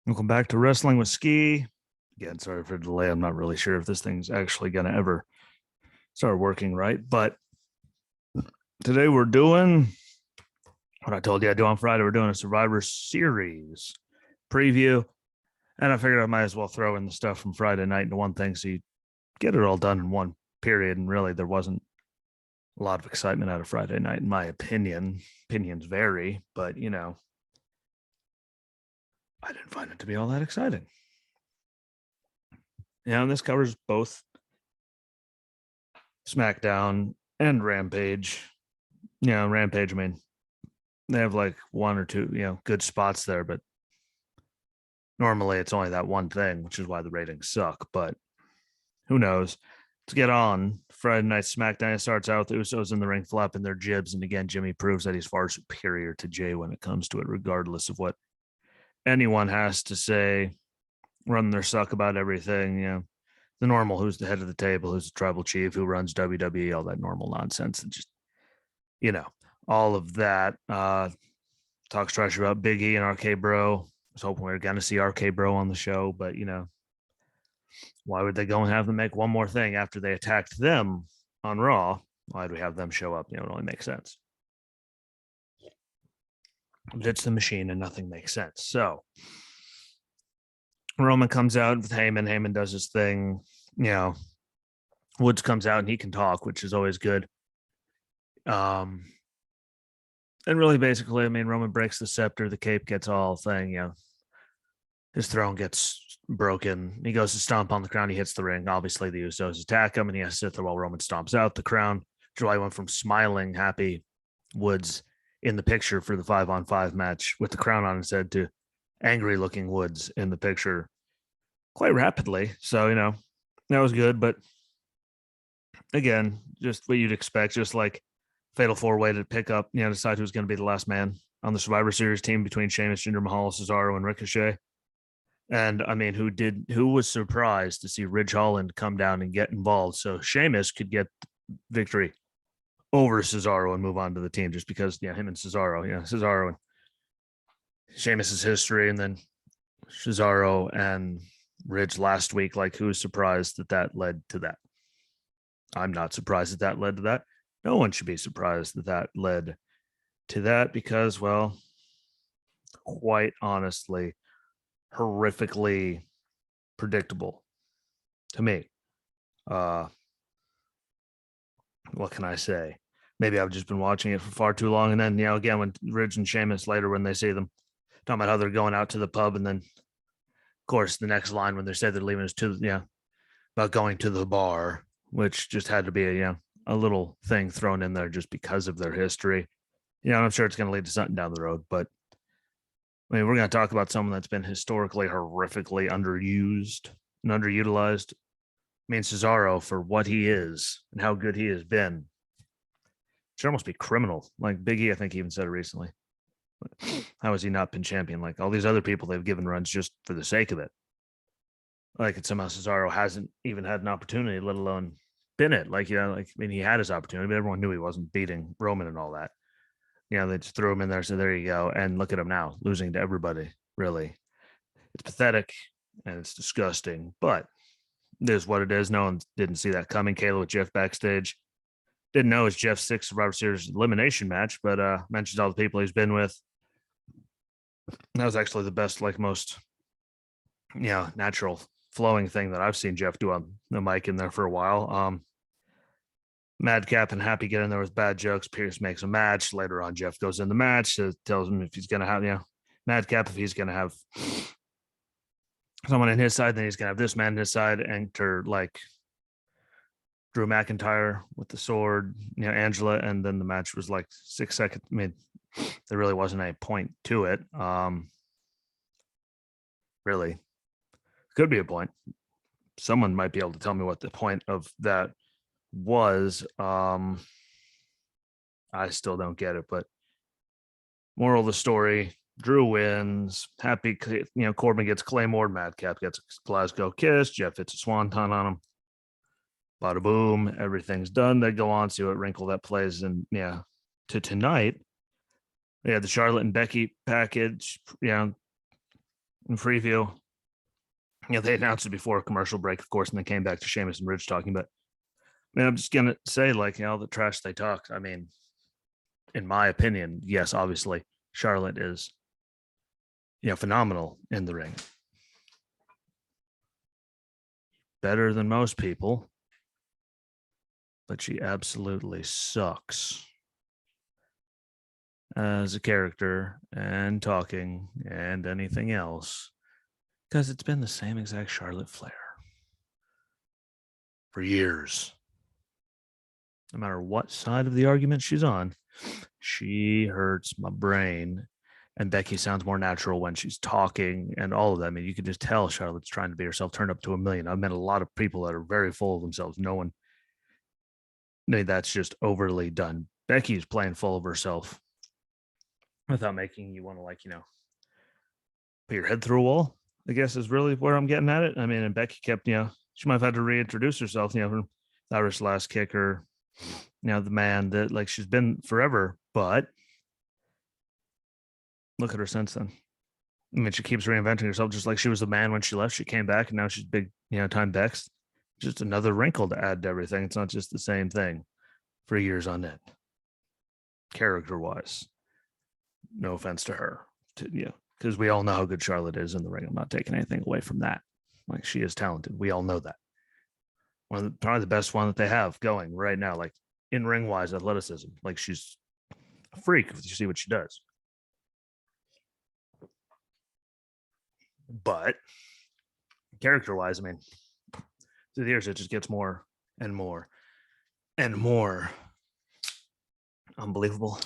Welcome back to Wrestling with Ski. Again, sorry for the delay. I'm not really sure if this thing's actually going to ever start working right. But today we're doing what I told you I'd do on Friday. We're doing a Survivor Series preview. And I figured I might as well throw in the stuff from Friday night into one thing so you get it all done in one period. And really, there wasn't a lot of excitement out of Friday night, in my opinion. Opinions vary, but I didn't find it to be all that exciting. And this covers both SmackDown and Rampage. Rampage, I mean, they have like one or two, good spots there, but normally it's only that one thing, which is why the ratings suck. But who knows? Let's get on. Friday night SmackDown starts out with Usos in the ring flapping their jibs. And again, Jimmy proves that he's far superior to Jay when it comes to it, regardless of what anyone has to say. Running their suck about everything, the normal, who's the head of the table, who's the tribal chief, who runs WWE, all that normal nonsense. And just, all of that. Talks trash about Big E and RK Bro. I was hoping we were going to see RK Bro on the show, but, why would they go and have them make one more thing after they attacked them on Raw? Why'd we have them show up? It only makes sense. But it's the machine and nothing makes sense. So Roman comes out with Heyman. Heyman does his thing. Woods comes out and he can talk, which is always good. And really, basically, I mean, Roman breaks the scepter, the cape gets all thing, his throne gets broken. He goes to stomp on the crown. He hits the ring. Obviously, the Usos attack him, and he has to sit there while Roman stomps out the crown. Joy went from smiling, happy Woods in the picture for the 5-on-5 match with the crown on his head to angry looking Woods in the picture quite rapidly. So, that was good. But again, just what you'd expect, just like Fatal 4-Way to pick up, decide who's going to be the last man on the Survivor Series team between Sheamus, Jinder Mahal, Cesaro, and Ricochet. And I mean, who was surprised to see Ridge Holland come down and get involved so Sheamus could get victory over Cesaro and move on to the team just because, him and Cesaro, Cesaro and Sheamus's history, and then Cesaro and Ridge last week. Like, who's surprised that led to that? I'm not surprised that led to that. No one should be surprised that led to that because, well, quite honestly, horrifically predictable to me. What can I say? Maybe I've just been watching it for far too long. And then, again, when Ridge and Sheamus later, when they see them talking about how they're going out to the pub, and then, of course, the next line when they say they're leaving is about going to the bar, which just had to be a little thing thrown in there just because of their history. I'm sure it's going to lead to something down the road, but I mean, we're going to talk about someone that's been historically horrifically underused and underutilized. I mean, Cesaro, for what he is and how good he has been, should almost be criminal. Like Big E, I think he even said it recently. How has he not been champion? Like all these other people they've given runs just for the sake of it. Like it's somehow Cesaro hasn't even had an opportunity, let alone been it. Like, I mean, he had his opportunity, but everyone knew he wasn't beating Roman and all that. They just threw him in there. So there you go. And look at him now, losing to everybody. Really, it's pathetic and it's disgusting, but it is what it is. No one didn't see that coming. Kayla with Jeff backstage. Didn't know it's Jeff's 6th Survivor Series elimination match, but mentions all the people he's been with. That was actually the best, like most, natural flowing thing that I've seen Jeff do on the mic in there for a while. Madcap and Happy get in there with bad jokes. Pierce makes a match. Later on, Jeff goes in the match, tells him if he's going to have, Madcap, if he's going to have someone in his side, then he's going to have this man in his side. Enter like Drew McIntyre with the sword, Angela, and then the match was like 6 seconds. I mean, there really wasn't any point to it. Really, could be a point. Someone might be able to tell me what the point of that was. I still don't get it, but moral of the story, Drew wins. Happy, Corbin gets Claymore. Madcap gets a Glasgow kiss. Jeff hits a swanton on him. Bada boom, everything's done. They go on, see what wrinkle that plays. And to tonight, we had the Charlotte and Becky package. in preview. They announced it before a commercial break, of course, and then came back to Sheamus and Ridge talking. But I mean, I'm just gonna say, like, all the trash they talk. I mean, in my opinion, yes, obviously, Charlotte is, phenomenal in the ring, better than most people, but she absolutely sucks as a character and talking and anything else, because it's been the same exact Charlotte Flair for years. No matter what side of the argument she's on, she hurts my brain. And Becky sounds more natural when she's talking and all of that. I mean, you can just tell Charlotte's trying to be herself, turned up to a million. I've met a lot of people that are very full of themselves. No one, that's just overly done. Becky's playing full of herself without making you want to, like, put your head through a wall, I guess is really where I'm getting at it. I mean, and Becky kept, she might have had to reintroduce herself, from Irish last kicker, the man that, like, she's been forever, but look at her since then. I mean, she keeps reinventing herself, just like she was the man when she left. She came back, and now she's big, time Bex. Just another wrinkle to add to everything. It's not just the same thing for years on end. Character wise, no offense to her, because we all know how good Charlotte is in the ring. I'm not taking anything away from that. Like, she is talented. We all know that. Probably the best one that they have going right now, like in ring wise athleticism. Like, she's a freak if you see what she does. But character wise, I mean, through the years, it just gets more and more and more unbelievable,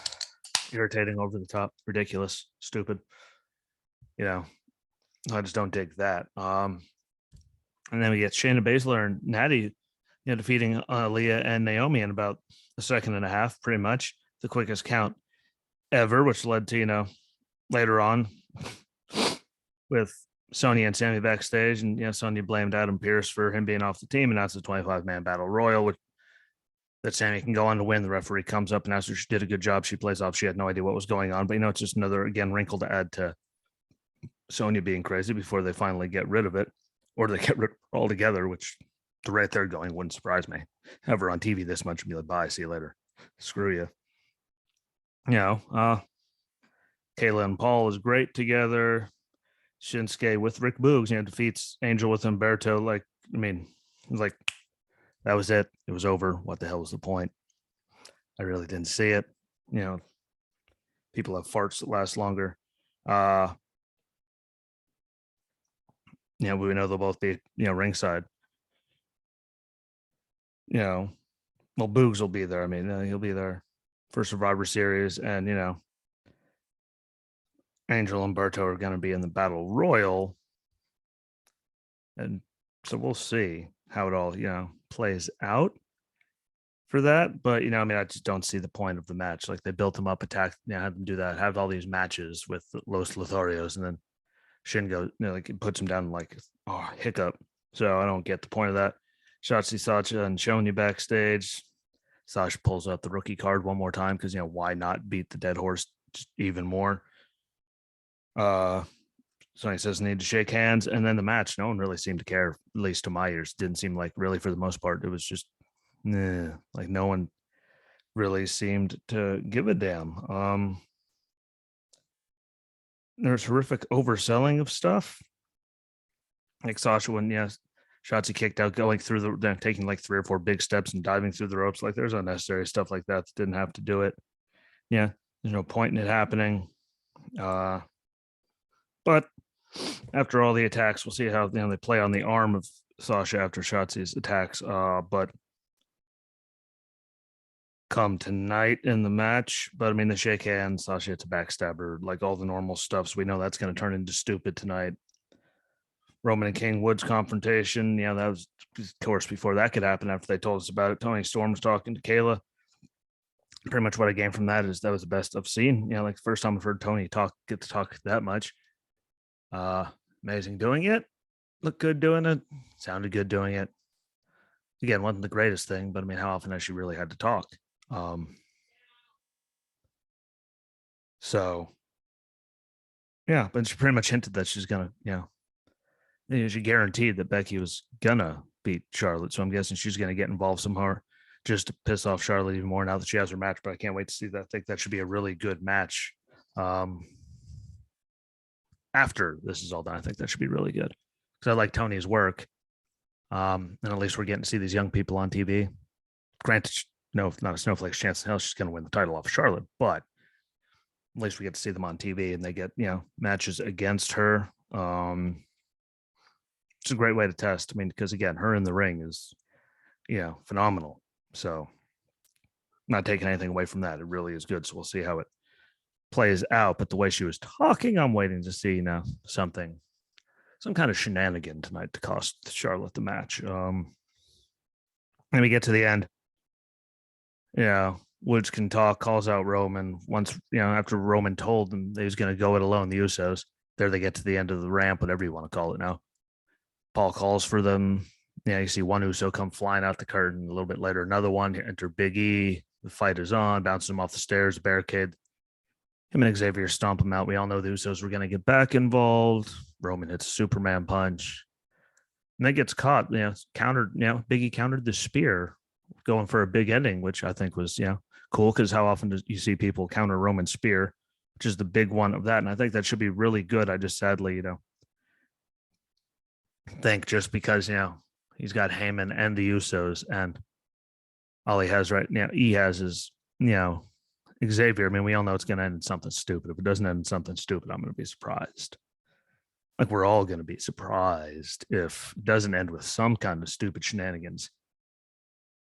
irritating, over the top, ridiculous, stupid. I just don't dig that. And then we get Shayna Baszler and Natty, defeating Leah and Naomi in about a second and a half, pretty much the quickest count ever, which led to, later on with Sonya and Sammy backstage, and Sonya blamed Adam Pearce for him being off the team, and that's a 25-man battle royal, which that Sammy can go on to win. The referee comes up and asks her she did a good job. She plays off. She had no idea what was going on, but it's just another, again, wrinkle to add to Sonya being crazy before they finally get rid of it, or they get rid of it altogether, which the right there going wouldn't surprise me. Have her on TV this much and be like, bye, see you later. Screw you. Kayla and Paul is great together. Shinsuke with Rick Boogs, defeats Angel with Humberto. Like, I mean, like, that was it. It was over. What the hell was the point? I really didn't see it. People have farts that last longer. We know they'll both be, ringside. Well, Boogs will be there. I mean, he'll be there for Survivor Series, and Angel and Berto are going to be in the Battle Royal, and so we'll see how it all plays out for that. But I just don't see the point of the match. Like, they built them up, attacked, had them do that, have all these matches with Los Lotharios, and then Shingo, like, it puts him down like, oh, hiccup. So I don't get the point of that. Shotzi, Sasha, and Shonya backstage. Sasha pulls out the rookie card one more time because why not beat the dead horse just even more? Sonya says need to shake hands, and then the match, no one really seemed to care, at least to my ears. Didn't seem like, really, for the most part, it was just like no one really seemed to give a damn. There's horrific overselling of stuff. Like Sasha, when Shotzi kicked out, going through taking like 3 or 4 big steps and diving through the ropes. Like, there's unnecessary stuff like that didn't have to do it. There's no point in it happening. But after all the attacks, we'll see how they play on the arm of Sasha after Shotzi's attacks. But come tonight in the match, but I mean, the shake hands, Sasha hits a backstabber, like all the normal stuff. So we know that's going to turn into stupid tonight. Roman and King Woods confrontation. That was, of course, before that could happen, after they told us about it. Tony Storm was talking to Kayla. Pretty much what I gained from that is that was the best I've seen. Like, the first time I've heard Tony get to talk that much. Amazing doing it. Looked good doing it. Sounded good doing it. Again, wasn't the greatest thing, but I mean, how often has she really had to talk? So Yeah, but she pretty much hinted that she's gonna, she guaranteed that Becky was gonna beat Charlotte. So I'm guessing she's gonna get involved somehow just to piss off Charlotte even more now that she has her match. But I can't wait to see that. I think that should be a really good match. Um, After this is all done, I think that should be really good because I like Tony's work. And at least we're getting to see these young people on TV. Granted, no, not a snowflake's chance in hell she's going to win the title off Charlotte, but at least we get to see them on TV and they get, matches against her. It's a great way to test. I mean, because again, her in the ring is, phenomenal. So, not taking anything away from that. It really is good. So we'll see how it plays out. But the way she was talking, I'm waiting to see, some kind of shenanigan tonight to cost Charlotte the match. And we get to the end. Woods can talk, calls out Roman. Once, after Roman told them he was going to go it alone, the Usos, there they get to the end of the ramp, whatever you want to call it now. Paul calls for them. Yeah, you see one Uso come flying out the curtain. A little bit later, another one. Enter Big E. The fight is on, bounces him off the stairs, barricade. Him and Xavier stomp him out. We all know the Usos were going to get back involved. Roman hits a Superman punch. And then gets caught, countered, Big E countered the spear, going for a big ending, which I think was, cool because how often do you see people counter Roman spear, which is the big one of that. And I think that should be really good. I just sadly, think just because, he's got Heyman and the Usos and all he has right now, he has is, Xavier. I mean, we all know it's going to end in something stupid. If it doesn't end in something stupid, I'm going to be surprised. Like we're all going to be surprised if it doesn't end with some kind of stupid shenanigans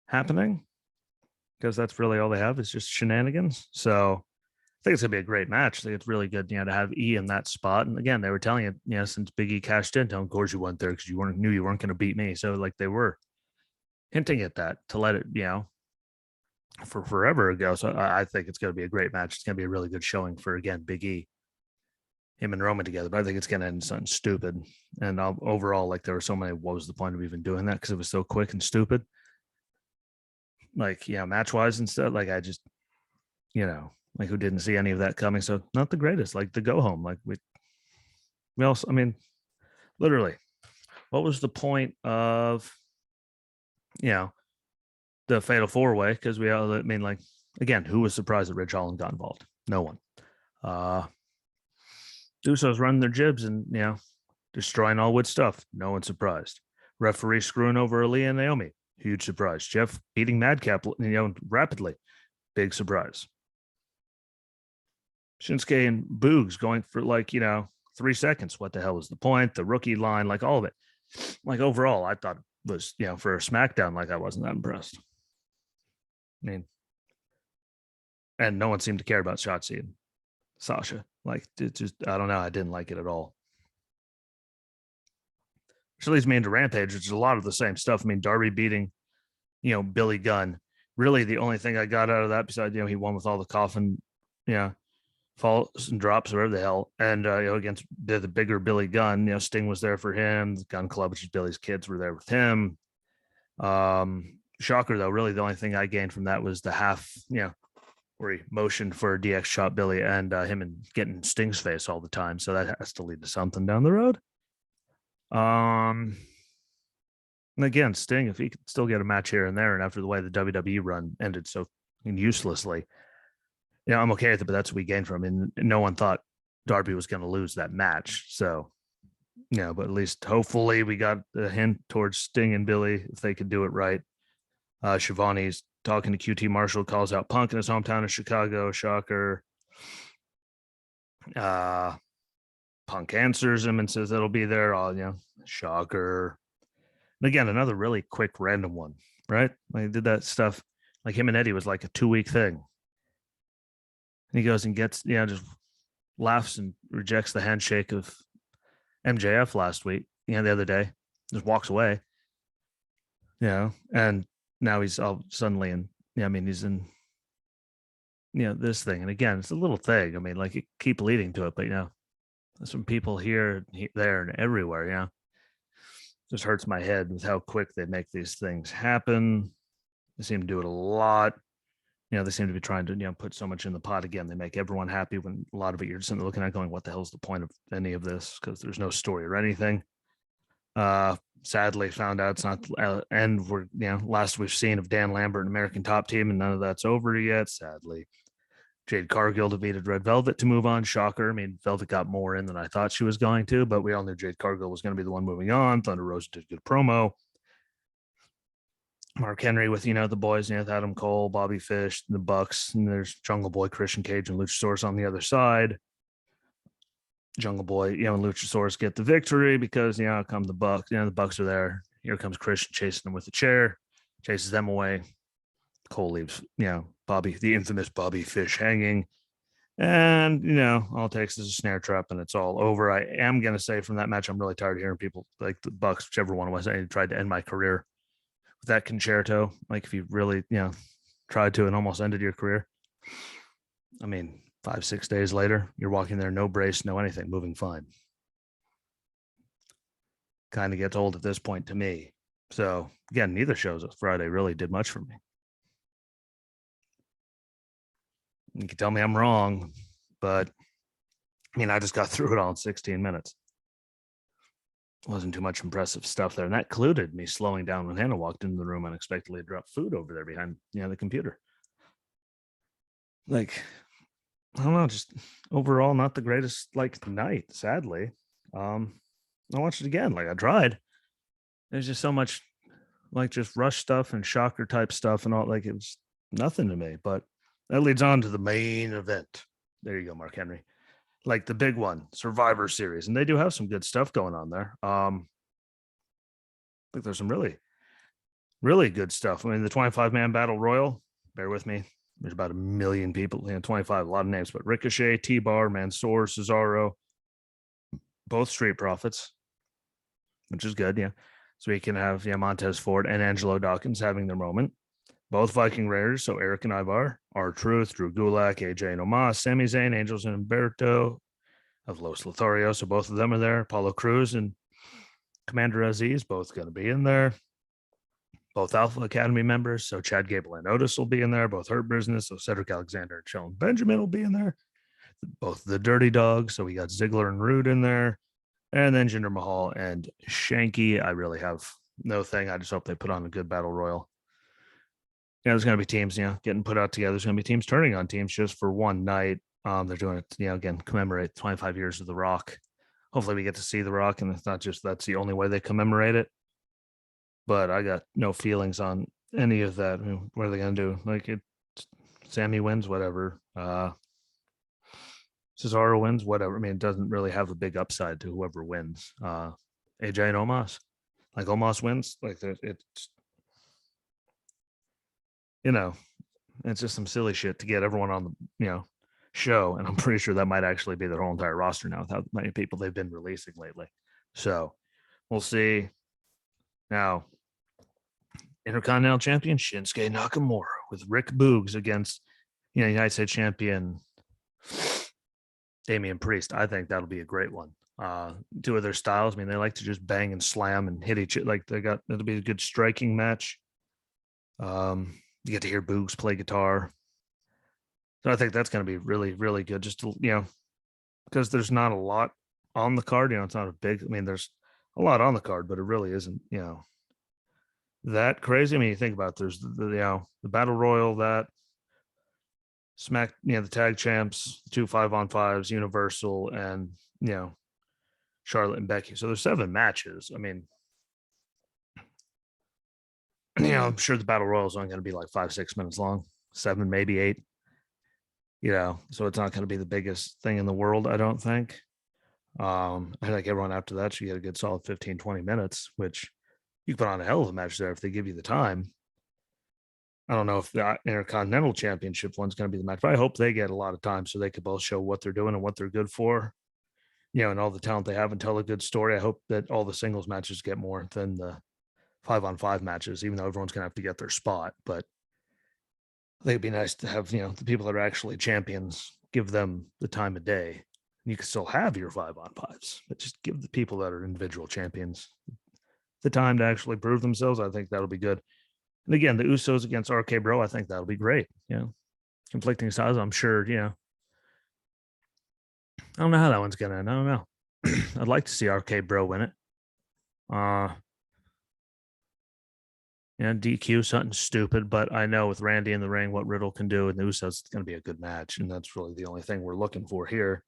happening, because that's really all they have is just shenanigans. So I think it's gonna be a great match. I think it's really good, to have E in that spot. And again, they were telling you, since Big E cashed in, of course you went there because you knew you weren't going to beat me. So like they were hinting at that to let it, for forever ago. So I think it's going to be a great match. It's going to be a really good showing for again Big E, him and Roman together. But I think it's going to end something stupid. And overall, like there were so many. What was the point of even doing that? Because it was so quick and stupid. Like match wise and stuff. Like I just, like who didn't see any of that coming. So not the greatest. Like the go home. Like we also. I mean, literally, what was the point of, the fatal four way? Because we all. I mean, like again, who was surprised that Ridge Holland got involved? No one. Usos running their jibs and destroying all Wood stuff. No one's surprised. Referee screwing over Aaliyah and Naomi. Huge surprise. Jeff beating Madcap, rapidly. Big surprise. Shinsuke and Boogs going for 3 seconds. What the hell was the point? The rookie line, like all of it. Like overall, I thought it was, for a SmackDown, like I wasn't that impressed. I mean, and no one seemed to care about Shotzi and Sasha. Like it just, I don't know. I didn't like it at all. Which leads me into Rampage, which is a lot of the same stuff. I mean, Darby beating, Billy Gunn. Really, the only thing I got out of that, besides, he won with all the coffin, falls and drops, whatever the hell. And, against the bigger Billy Gunn, Sting was there for him. The Gun Club, which is Billy's kids, were there with him. Shocker, though, really the only thing I gained from that was the half, where he motioned for a DX shot Billy and him and getting Sting's face all the time. So that has to lead to something down the road. And again, Sting, if he could still get a match here and there, and after the way the WWE run ended so uselessly, I'm okay with it, but that's what we gained from him. And no one thought Darby was going to lose that match. So, but at least hopefully we got a hint towards Sting and Billy if they could do it right. Shivani's talking to QT Marshall, calls out Punk in his hometown of Chicago. Shocker. Punk answers him and says it'll be there. Shocker. And again, another really quick random one, right? Like he did that stuff. Like him and Eddie was like a 2-week thing. And he goes and gets, just laughs and rejects the handshake of MJF last week, the other day, just walks away. And now he's all suddenly in, he's in, this thing. And again, it's a little thing. I mean, like you keep leading to it, but, there's some people here, there, and everywhere, Just hurts my head with how quick they make these things happen. They seem to do it a lot. they seem to be trying to, put so much in the pot again. They make everyone happy when a lot of it you're just looking at going, what the hell's the point of any of this? Because there's no story or anything. Sadly found out it's not and we're last we've seen of Dan Lambert and American Top Team, and none of that's over yet, sadly. Jade Cargill defeated Red Velvet to move on. Shocker. I mean, Velvet got more in than I thought she was going to, but we all knew Jade Cargill was going to be the one moving on. Thunder Rosa did good promo. Mark Henry with, the boys, with Adam Cole, Bobby Fish, the Bucks, and there's Jungle Boy, Christian Cage, and Luchasaurus on the other side. Jungle Boy, and Luchasaurus get the victory because, out come the Bucks. The Bucks are there. Here comes Christian chasing them with the chair, chases them away. Cole leaves, Bobby, the infamous Bobby Fish hanging. And, all it takes is a snare trap and it's all over. I am going to say from that match, I'm really tired of hearing people like the Bucks, whichever one was, I tried to end my career with that concerto. Like if you really, tried to and almost ended your career. I mean, 5-6 days later, you're walking there, no brace, no anything, moving fine. Kind of gets old at this point to me. So again, neither shows of Friday really did much for me. You can tell me I'm wrong, but I mean, I just got through it all in 16 minutes. Wasn't too much impressive stuff there. And that included me slowing down when Hannah walked into the room unexpectedly, dropped food over there behind, the computer. Like, I don't know, just overall, not the greatest night, sadly. I watched it again. I tried. There's just so much just rush stuff and shocker type stuff and all. It was nothing to me, but that leads on to the main event. There you go, Mark Henry. The big one, Survivor Series. And they do have some good stuff going on there. I think there's some really, really good stuff. I mean, the 25-man battle royal, bear with me. There's about 1 million people, 25, a lot of names, but Ricochet, T-Bar, Mansoor, Cesaro, both Street Profits, which is good, yeah. So we can have Montez Ford and Angelo Dawkins having their moment. Both Viking Raiders, so Eric and Ivar, R-Truth, Drew Gulak, AJ and Omos, Sami Zayn, Angels and Humberto of Los Lotharios, so both of them are there. Apollo Crews and Commander Aziz, both going to be in there. Both Alpha Academy members, so Chad Gable and Otis will be in there. Both Hurt Business, so Cedric Alexander and Shelton Benjamin will be in there. Both the Dirty Dogs, so we got Ziggler and Rude in there. And then Jinder Mahal and Shanky. I really have no thing. I just hope they put on a good battle royal. There's going to be teams, getting put out together. There's going to be teams turning on teams just for one night. They're doing it, again, commemorate 25 years of The Rock. Hopefully we get to see The Rock, and it's not just that's the only way they commemorate it. But I got no feelings on any of that. I mean, what are they going to do? Sammy wins, whatever. Cesaro wins, whatever. I mean, it doesn't really have a big upside to whoever wins. AJ and Omos. Omos wins. It's it's just some silly shit to get everyone on the show, and I'm pretty sure that might actually be their whole entire roster now with how many people they've been releasing lately. So we'll see. Now, Intercontinental Champion Shinsuke Nakamura with Rick Boogs against United States Champion Damian Priest. I think that'll be a great one. Two of their styles. I mean, they like to just bang and slam and hit each other. It'll be a good striking match. You get to hear Boogs play guitar. So I think that's going to be really, really good. Just to, because there's not a lot on the card. It's not a big, I mean, there's a lot on the card, but it really isn't, that crazy. I mean, you think about it, there's the Battle Royal, that Smack, the tag champs, 2 5-on-5s, Universal, and, Charlotte and Becky. So there's 7 matches. I mean, I'm sure the Battle Royal is only going to be 5-6 minutes long, 7, maybe 8. So it's not going to be the biggest thing in the world, I don't think. I think everyone after that should get a good solid 15-20 minutes, which you can put on a hell of a match there if they give you the time. I don't know if the Intercontinental Championship one's going to be the match, but I hope they get a lot of time so they could both show what they're doing and what they're good for, and all the talent they have and tell a good story. I hope that all the singles matches get more than the 5-on-5 matches, even though everyone's going to have to get their spot. But I think it'd be nice to have, the people that are actually champions, give them the time of day. You can still have your 5-on-5s, but just give the people that are individual champions the time to actually prove themselves. I think that'll be good. And again, the Usos against RK Bro, I think that'll be great. conflicting styles. I'm sure, I don't know how that one's gonna end. I don't know. I'd like to see RK Bro win it. Uh yeah, DQ something stupid, but I know with Randy in the ring, what Riddle can do and the Usos, it's gonna be a good match, and that's really the only thing we're looking for here.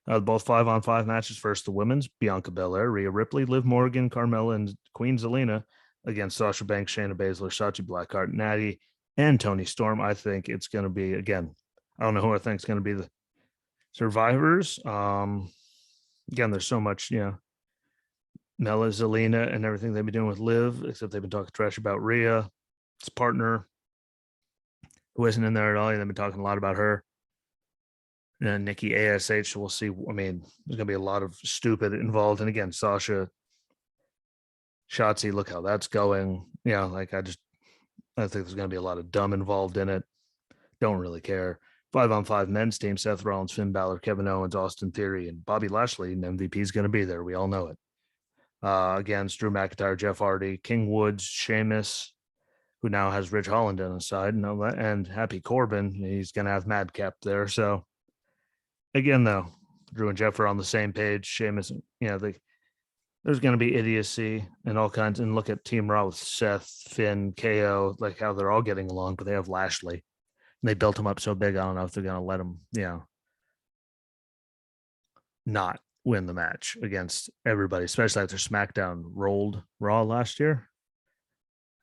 Both 5-on-5 matches. First, the women's: Bianca Belair, Rhea Ripley, Liv Morgan, Carmella, and Queen Zelina against Sasha Banks, Shayna Baszler, Shotzi Blackheart, Natty, and Tony Storm. I think it's going to be, again, I don't know who I think is going to be the survivors. Again, there's so much, Mella, Zelina, and everything they've been doing with Liv, except they've been talking trash about Rhea, his partner, who isn't in there at all. They've been talking a lot about her. And Nikki ASH, we'll see. I mean, there's going to be a lot of stupid involved. And again, Sasha, Shotzi, look how that's going. Like I think there's going to be a lot of dumb involved in it. Don't really care. 5-on-5 men's team: Seth Rollins, Finn Balor, Kevin Owens, Austin Theory, and Bobby Lashley. And MVP is going to be there. We all know it. Against Drew McIntyre, Jeff Hardy, King Woods, Sheamus, who now has Rich Holland on his side, and Happy Corbin. He's going to have Madcap there. So again, though, Drew and Jeff are on the same page. Sheamus, there's going to be idiocy and all kinds. And look at Team Raw with Seth, Finn, KO, like how they're all getting along, but they have Lashley. And they built him up so big. I don't know if they're going to let him, not win the match against everybody, especially after SmackDown rolled Raw last year.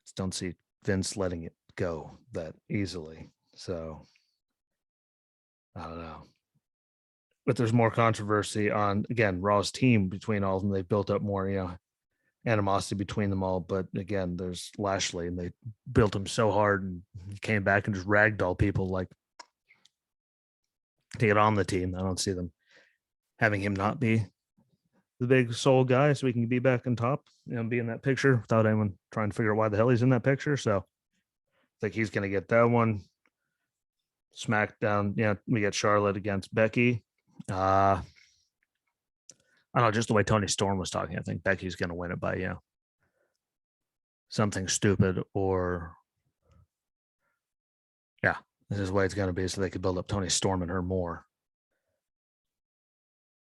Just don't see Vince letting it go that easily. So I don't know. But there's more controversy on, again, Raw's team between all of them. They've built up more, animosity between them all. But again, there's Lashley, and they built him so hard, and he came back and just ragdoll people like to get on the team. I don't see them having him not be the big soul guy so he can be back on top, be in that picture without anyone trying to figure out why the hell he's in that picture. So I think he's going to get that one. SmackDown, we get Charlotte against Becky. I don't know, just the way Tony Storm was talking, I think Becky's going to win it by, something stupid, or this is the way it's going to be, so they could build up Tony Storm and her more.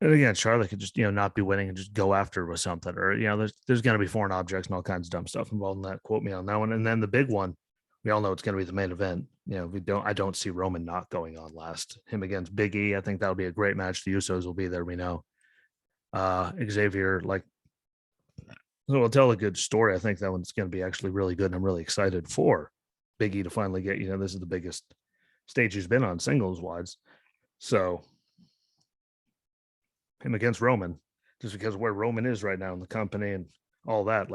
And again, Charlotte could just, not be winning and just go after with something, or, there's going to be foreign objects and all kinds of dumb stuff involved in that. Quote me on that one. And then the big one, we all know it's going to be the main event. I don't see Roman not going on last. Him against Big E. I think that'll be a great match. The Usos will be there. We know. Xavier, so we'll tell a good story. I think that one's going to be actually really good. And I'm really excited for Big E to finally get, this is the biggest stage he's been on singles wise. So him against Roman, just because where Roman is right now in the company and all that,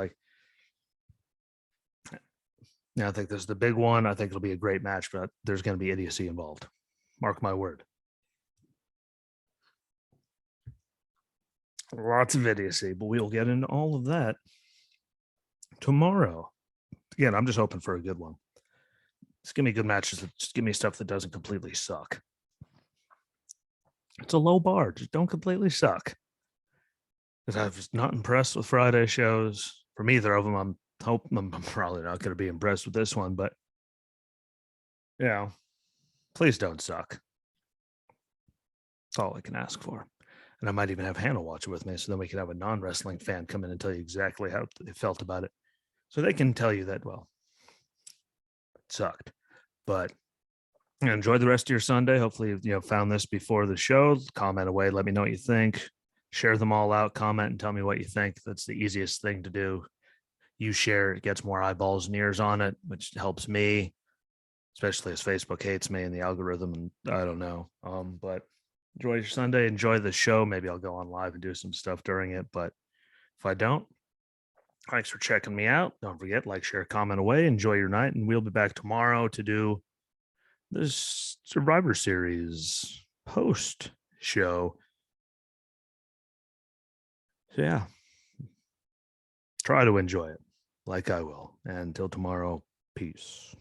I think this is the big one. I think it'll be a great match, but there's going to be idiocy involved. Mark my word. Lots of idiocy, but we'll get into all of that tomorrow. Again, I'm just hoping for a good one. Just give me good matches. Just give me stuff that doesn't completely suck. It's a low bar. Just don't completely suck. Because I was not impressed with Friday shows from either of them. I'm probably not going to be impressed with this one, but please don't suck. That's all I can ask for. And I might even have Hannah watch it with me, so then we can have a non-wrestling fan come in and tell you exactly how they felt about it. So they can tell you that, well, it sucked. But enjoy the rest of your Sunday. Hopefully, found this before the show. Comment away. Let me know what you think. Share them all out. Comment and tell me what you think. That's the easiest thing to do. You share, it gets more eyeballs and ears on it, which helps me, especially as Facebook hates me and the algorithm, and I don't know. But enjoy your Sunday. Enjoy the show. Maybe I'll go on live and do some stuff during it. But if I don't, thanks for checking me out. Don't forget, like, share, comment away. Enjoy your night. And we'll be back tomorrow to do this Survivor Series post show. So try to enjoy it like I will. And until tomorrow, peace.